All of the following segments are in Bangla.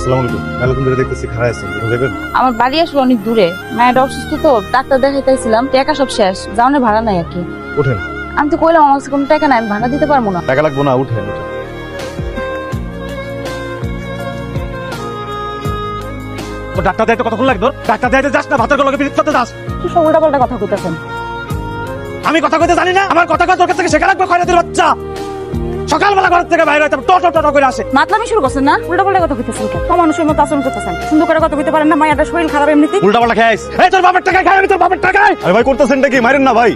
আসসালামু আলাইকুম। মেলাকুম ধরে দেখতেছি খারাপ আছেন, কোথাও যাবেন? আমার বাড়ি আসলে অনেক দূরে, মায়ের অসুস্থ তো, ডাক্তার দেখাইতেছিলাম, টাকা সব শেষ, যাওয়ার ভাড়া নাই আর কি। ওঠেন। আমি তো কইলাম আমার কাছে কোনো টাকা নাই, আমি ভাড়া দিতে পারবো না। টাকা লাগবো না, উঠেন উঠেন। ও ডাক্তার দেখতে কতক্ষণ লাগতো? ডাক্তার দেখতে যাস না, ভাতের গলাকে বিরক্ত করতে যাস। কি সব উল্টাপাল্টা কথা কইতাছেন? আমি কথা কইতে জানি না, আমার কথা কয় তোর কাছ থেকে শেখা লাগবে। খয়রাতির বাচ্চা সকালবেলা ঘর থেকে বাইরে হইতে টো করে আসে। মাতলামি শুরু করছেন না? উল্টাপাল্টা কথা কইতাছেন কেন? কম মানুষের মতো আচরণ করতেছেন, সুন্দর করে কথা কইতে পারেন না? মায়ের শরীর খারাপ এমনিতেই। উল্টা পাল্টা খাইস। এই তোর বাপের টাকা খাই, আমি তোর বাপের টাকা। আরে ভাই করতেছেনটা কি? মারেন না ভাই।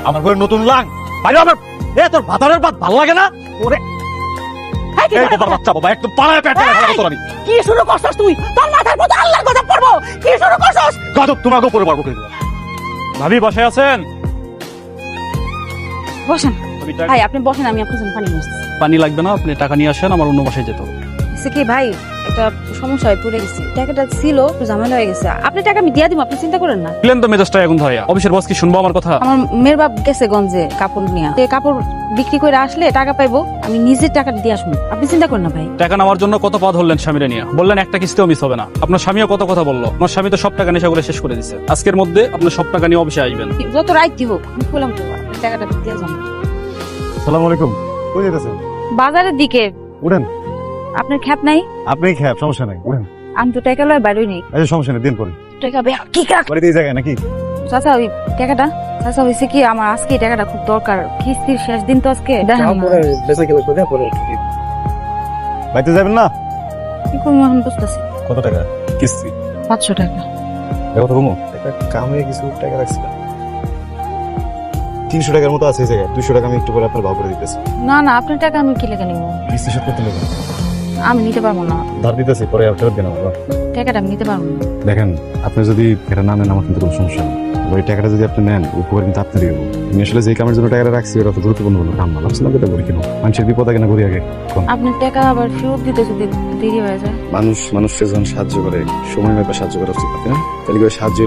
আমার ঘরে নতুন লাং বাইরে আমার। এ তোর ভাতারের ভাত ভালো লাগে না? ওরে এই তোর বাচ্চা বাবা একদম পাড়ায় পেটে খারাপ তোর। আমি কি শুরু করছস তুই? তোর মাথার মধ্যে আল্লাহর কথা পড়বো। কি শুরু করছস? গজব তোমাকে উপরে পারবো। ভাবি বসে আছেন? বসেন ভাই, আপনি বসেন, আমি আপনার জন্য পানি নিয়ে আসছি। পানি লাগবে না, আপনি টাকা নিয়ে আসেন, আমার অন্য বাসায় যেতে হবে। কি ভাই, একটা সমস্যা হয়ে পড়ে গেছি, টাকাটা ছিল একটু ঝামেলা হয়ে গেছে। আপনি টাকা আমি দিয়ে দিব, আপনি চিন্তা করেন না। প্লেন তো মেজাজটা এখন ভাইয়া, অফিসের বস কি শুনবো আমার কথা? আমার মেয়ের বাপ গেছে গঞ্জে কাপড় নিয়ে, কাপড় বিক্রি করে আসলে টাকা পাইবো, আমি নিজের টাকা দিয়ে আসবো, আপনি চিন্তা করেন না ভাই। টাকা নেওয়ার জন্য কত পথ ধরলেন স্বামীরে নিয়ে, বললেন একটা কিস্তিও মিস হবে না। আপনার স্বামীও কত কথা বললো, আমার স্বামী তো সব টাকা নেশা করে শেষ করে দিচ্ছে। আজকের মধ্যে আপনি সব টাকা নিয়ে অফিসে আসবেন। যত রাইট দিব, আমি বললাম তো টাকাটা দিয়ে যাবো। আসসালামু আলাইকুম। কই যেতেছেন? বাজারের দিকে। উঠেন। আপনার খ্যাপ নাই? আপনি খেয়ে সমস্যা নাই, উঠেন। আমি তো টাকা লয় বাইরে নেই। এই সমস্যা নেই, দিন পরে। টাকা কি কাক বাড়িতে এই জায়গায় নাকি? চাচা ওই টাকাটা, চাচা হয়েছে কি আমার আজকে এই টাকাটা খুব দরকার, কিস্তির শেষ দিন তো আজকে। দেখেন না। বাড়িতে যাবেন না? কি করবো এখন বুঝতেছি। কত টাকা কিস্তি? 500 টাকা। দেখো তো কমো, একটা কামে কিছু টাকা রাখছিলাম, 300 টাকার মতো আছে এই জায়গায়। 200 টাকা আমি একটু করে আপনার ভাগ করে দিতেছি। না না, আপনার টাকা আমি কি লেগে নিবো? কিস্তি শোধ করতে লাগবে। আমি নিতে পারবো না, ধার দিতেছি, পরে ফেরত দেন আমার। টাকাটা আমি নিতে পারবো না। দেখেন, আপনি যদি এটা না নেন আমার কিন্তু কোনো সমস্যা নেই। ওই টাকাটা যদি আপনি নেন, উপকার কিন্তু আপনারই হবো। আমি আসলে যে কামের জন্য টাকাটা রাখছি ওটা তো গুরুত্বপূর্ণ কোনো কাম না। ভাবছিলাম এটা করি কেন, মানুষের বিপদ আগে না করি আগে। আপনার টাকা আবার ফেরত দিতে যদি দেরি হয়ে যায়? মানুষকে যখন সাহায্য করে সময় মেপে সাহায্য করা উচিত, তাই না? তাহলে করে সাহায্য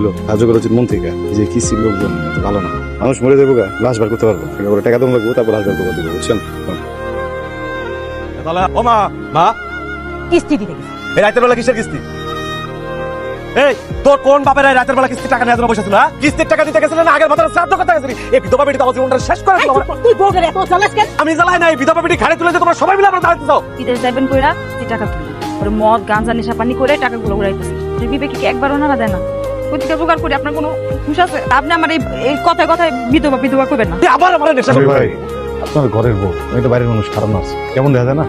করা উচিত মন থেকে। যে কি ছিল লোকজন এত ভালো না, মানুষ মরে যাবো গা, লাশ বার করতে পারবো, টাকা দম লাগবো, তারপর লাশ বার করে দিবো, বুঝছেন? ও মা, মা কিস্তি দিতে গেছি। এই রাতের বেলা কিসের কিস্তি? এই তোর কোন বাপের এই রাতের বেলা কিস্তি টাকা নেওয়ার জন্য বসে ছিল? কিস্তির টাকা দিতে গেছিলেন না আগের বছর শ্রাদ্ধ করতে গেছিলি? এই বিধবা বেটি তো আমার জীবনটা শেষ করে দিল। তুই বউকে এত জ্বালাস কেন? আমি জ্বালাই নাই, বিধবা বেটি ঘাড়ে তুলে যে তোমরা সবাই মিলে আমরা দাঁড়াতে চাও। বিদেশ যাবেন কইরা যে টাকা তুলি ওর মদ গাঁজা নেশা পানি করে টাকাগুলো উড়াইতেছে। তুই বিবেকে কি একবার ওনারা দেয় না? কোথেকে জোগাড় করে আপনার কোনো হুঁশ আছে? আপনি আমার এই কথায় কথায় বিধবা করবেন না। আবার আমার নেশা ভাই, আপনার ঘরের বউ, আমি তো বাইরের মানুষ, খারাপ না আছে, কেমন দেখা যায় না?